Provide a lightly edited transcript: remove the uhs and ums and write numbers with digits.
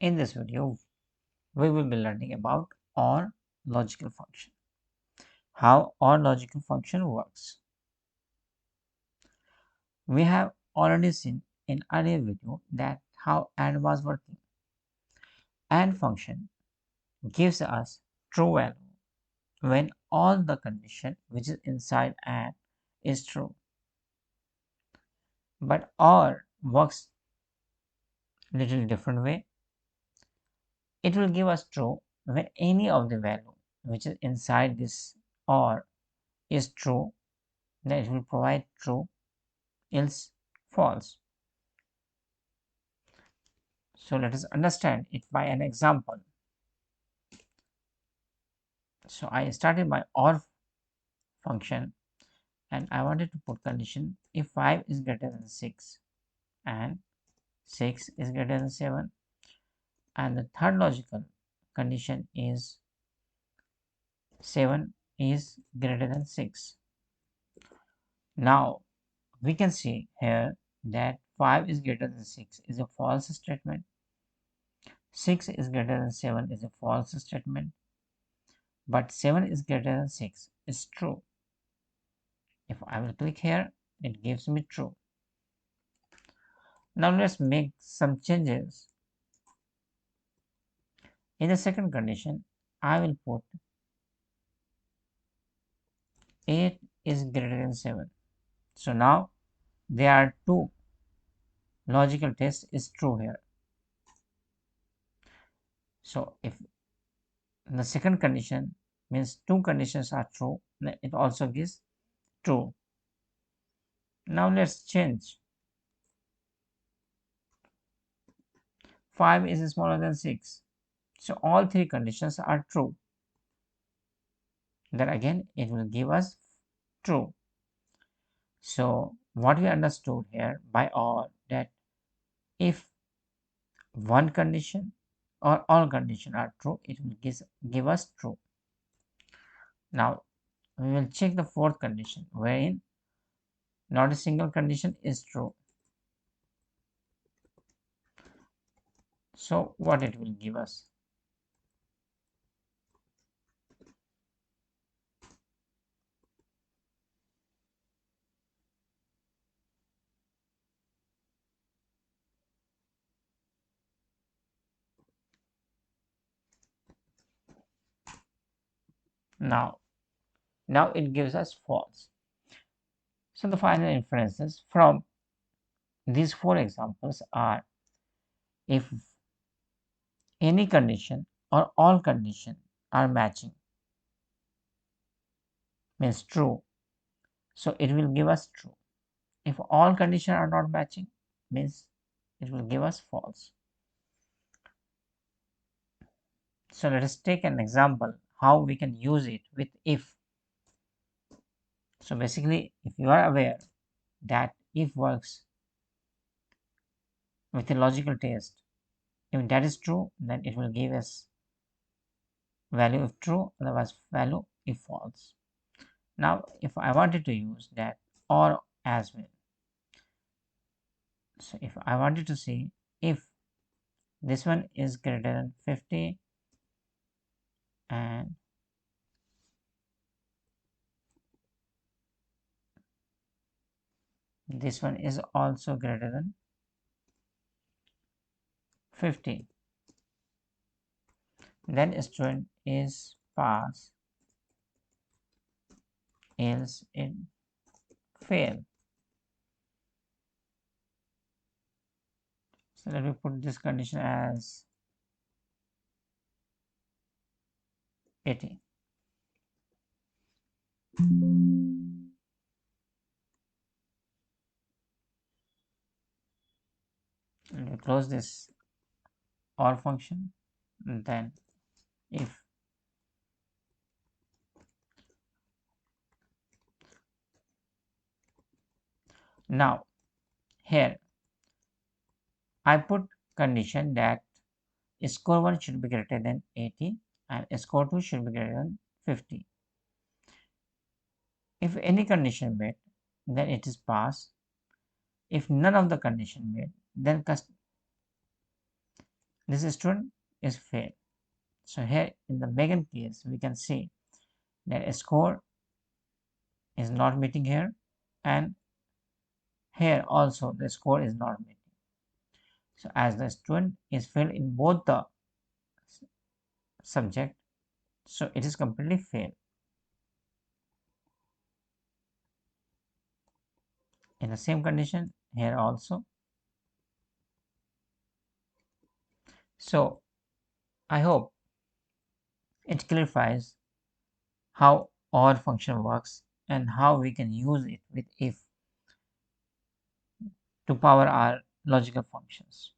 In this video, we will be learning about OR logical function. How OR logical function works. We have already seen in earlier video that how AND was working. AND function gives us true value when all the condition which is inside AND is true. But OR works little different way. It will give us true when any of the value which is inside this OR is true, then it will provide true, else false. So let us understand it by an example. So I started my OR function and I wanted to put condition if 5 is greater than 6 and 6 is greater than 7, and the third logical condition is 7 is greater than 6. Now we can see here that 5 is greater than 6 is a false statement, 6 is greater than 7 is a false statement, but 7 is greater than 6 is true. If I will click here, it gives me true. Now let's make some changes. In the second condition, I will put 8 is greater than 7. So now there are two logical test is true here. So if the second condition means two conditions are true, then it also gives true. Now let's change. 5 is smaller than 6. So all three conditions are true. Then again it will give us true. So what we understood here by OR that if one condition or all conditions are true, it will give us true. Now we will check the fourth condition wherein not a single condition is true. So what it will give us? Now it gives us false. So the final inferences from these four examples are if any condition or all condition are matching means true, so it will give us true. If all conditions are not matching means it will give us false. So let us take an example how we can use it with if. So basically if you are aware that if works with a logical test, if that is true then it will give us value if true, otherwise value if false. Now if I wanted to use that or as well, so if I wanted to see if this one is greater than 50 and this one is also greater than 50, then student is pass, else it fail. So let me put this condition as 80. Let me close this OR function, and then if now here I put condition that score 1 should be greater than 80 and score 2 should be greater than 50. If any condition met, then it is pass. If none of the condition met, then this student is fail. So here in the Megan case, we can see that a score is not meeting here, and here also the score is not meeting. So as the student is failed in both the subject, so it is completely failed. In the same condition here also. So I hope it clarifies how OR function works and how we can use it with if to power our logical functions.